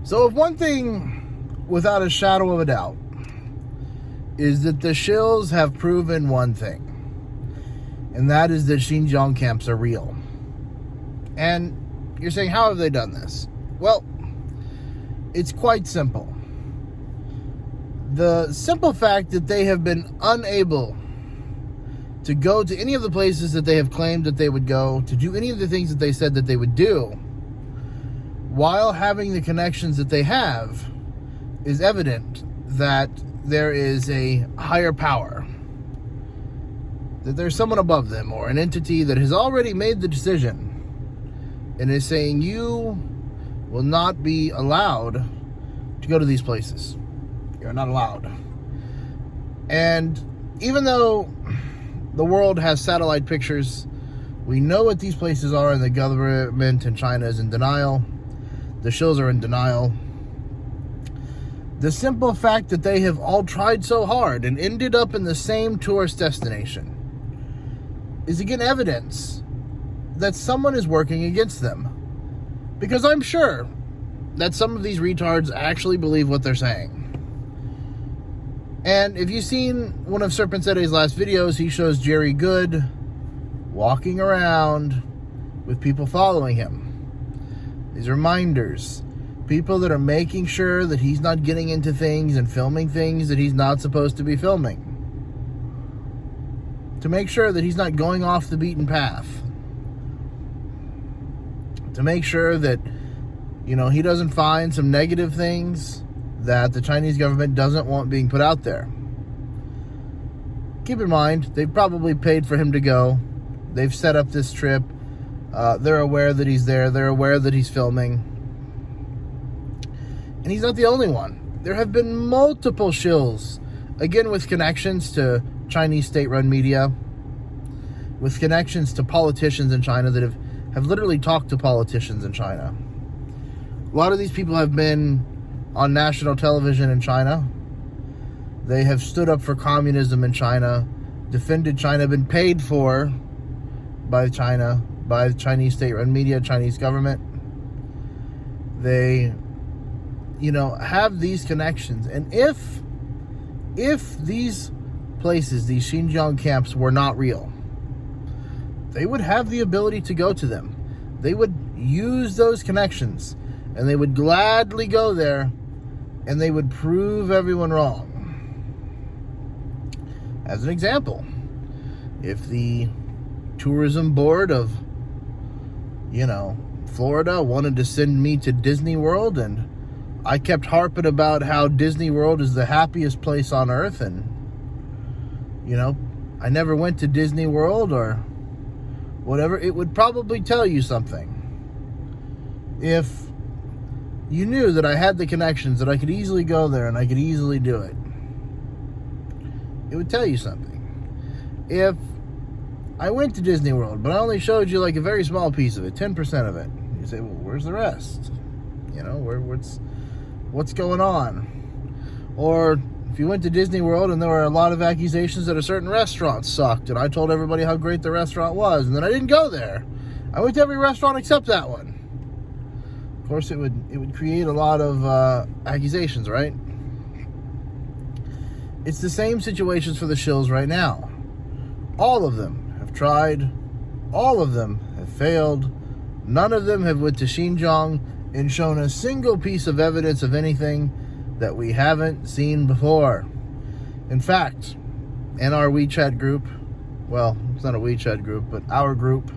So if one thing, without a shadow of a doubt, is that the shills have proven one thing, and that is that Xinjiang camps are real. And you're saying, how have they done this? Well, it's quite simple. The simple fact that they have been unable to go to any of the places that they have claimed that they would go, to do any of the things that they said that they would do, while having the connections that they have, is evident that there is a higher power, that there's someone above them, or an entity that has already made the decision and is saying, you will not be allowed to go to these places. You're not allowed. And even though the world has satellite pictures, we know what these places are, and the government in China is in denial. The shills are in denial. The simple fact that they have all tried so hard and ended up in the same tourist destination is again evidence that someone is working against them. Because I'm sure that some of these retards actually believe what they're saying. And if you've seen one of Serpent Sede's last videos, he shows Jerry Good walking around with people following him. These reminders. People that are making sure that he's not getting into things and filming things that he's not supposed to be filming. To make sure that he's not going off the beaten path. To make sure that, he doesn't find some negative things that the Chinese government doesn't want being put out there. Keep in mind, they've probably paid for him to go. They've set up this trip. They're aware that he's there. They're aware that he's filming. And he's not the only one. There have been multiple shills, again with connections to Chinese state-run media, with connections to politicians in China that have literally talked to politicians in China. A lot of these people have been on national television in China. They have stood up for communism in China, defended China, been paid for by China, by the Chinese state-run media, Chinese government. They, have these connections. And if these places, these Xinjiang camps, were not real, they would have the ability to go to them. They would use those connections, and they would gladly go there, and they would prove everyone wrong. As an example, if the tourism board of, Florida wanted to send me to Disney World, and I kept harping about how Disney World is the happiest place on earth, and, I never went to Disney World or whatever, it would probably tell you something. If you knew that I had the connections, that I could easily go there and I could easily do it, it would tell you something. If I went to Disney World, but I only showed you like a very small piece of it, 10% of it, you say, well, where's the rest? What's going on? Or if you went to Disney World and there were a lot of accusations that a certain restaurant sucked, and I told everybody how great the restaurant was, and then I didn't go there. I went to every restaurant except that one. Of course, it would create a lot of accusations, right? It's the same situations for the shills right now. All of them have tried. All of them have failed. None of them have went to Xinjiang and shown a single piece of evidence of anything that we haven't seen before. In fact, in our WeChat group, well, it's not a WeChat group, but our group,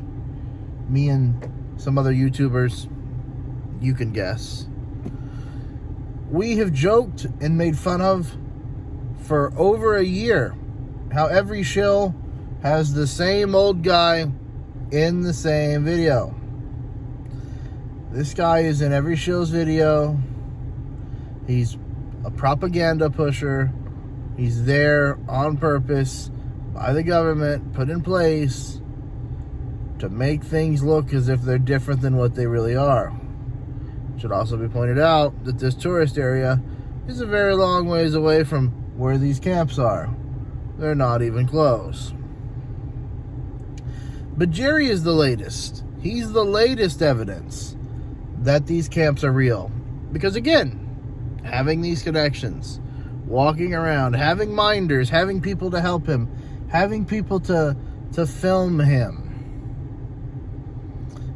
me and some other YouTubers, you can guess, we have joked and made fun of for over a year how every shill has the same old guy in the same video. This guy is in every shill's video. He's a propaganda pusher. He's there on purpose by the government, put in place to make things look as if they're different than what they really are. It should also be pointed out that this tourist area is a very long ways away from where these camps are. They're not even close. But Jerry is the latest. He's the latest evidence that these camps are real. Because again, having these connections, walking around, having minders, having people to help him, having people to film him.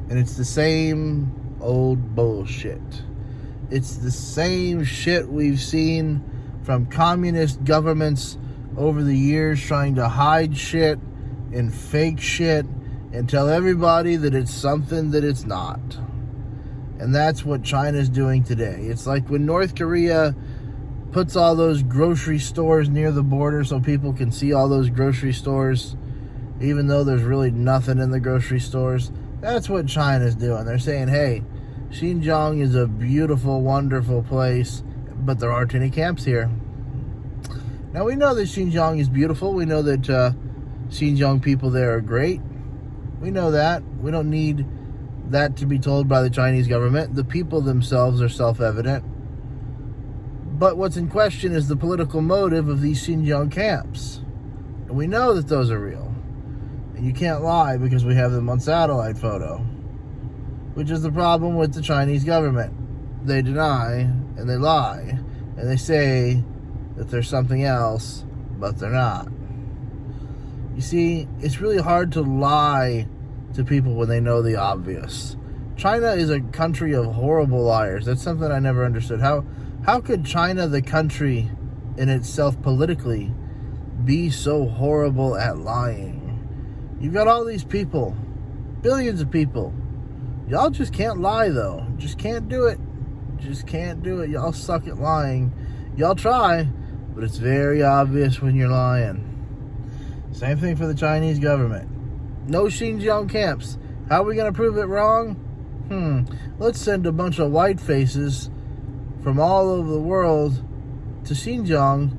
And it's the same old bullshit. It's the same shit we've seen from communist governments over the years, trying to hide shit and fake shit and tell everybody that it's something that it's not. And that's what China's doing today. It's like when North Korea puts all those grocery stores near the border so people can see all those grocery stores, even though there's really nothing in the grocery stores. That's what China's doing. They're saying, hey, Xinjiang is a beautiful, wonderful place, but there aren't any camps here. Now, we know that Xinjiang is beautiful. We know that Xinjiang people there are great. We know that. We don't need that to be told by the Chinese government. The people themselves are self-evident. But what's in question is the political motive of these Xinjiang camps. And we know that those are real. And you can't lie because we have them on satellite photo. Which is the problem with the Chinese government. They deny and they lie. And they say that there's something else, but they're not. You see, it's really hard to lie to people when they know the obvious. China is a country of horrible liars. That's something I never understood. How could China, the country in itself politically, be so horrible at lying? You've got all these people, billions of people. Y'all just can't lie, though. Just can't do it. Just can't do it. Y'all suck at lying. Y'all try, but it's very obvious when you're lying. Same thing for the Chinese government. No Xinjiang camps. How are we going to prove it wrong? Let's send a bunch of white faces from all over the world to Xinjiang,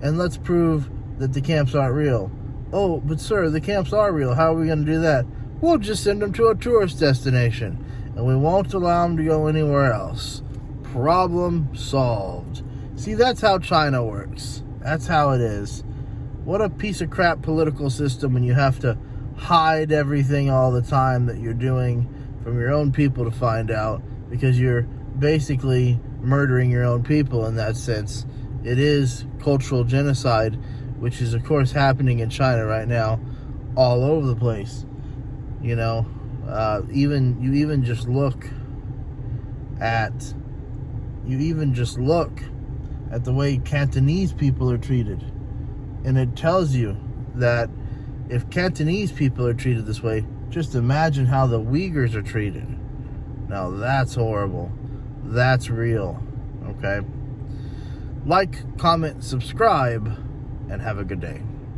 and let's prove that the camps aren't real. Oh, but sir, the camps are real. How are we going to do that? We'll just send them to a tourist destination, and we won't allow them to go anywhere else. Problem solved. See, that's how China works. That's how it is. What a piece of crap political system when you have to hide everything all the time that you're doing from your own people to find out, because you're basically murdering your own people in that sense. It is cultural genocide, which is, of course, happening in China right now all over the place. You know, you even just look at the way Cantonese people are treated, and it tells you that if Cantonese people are treated this way, just imagine how the Uyghurs are treated. Now that's horrible. That's real. Okay? Like, comment, subscribe, and have a good day.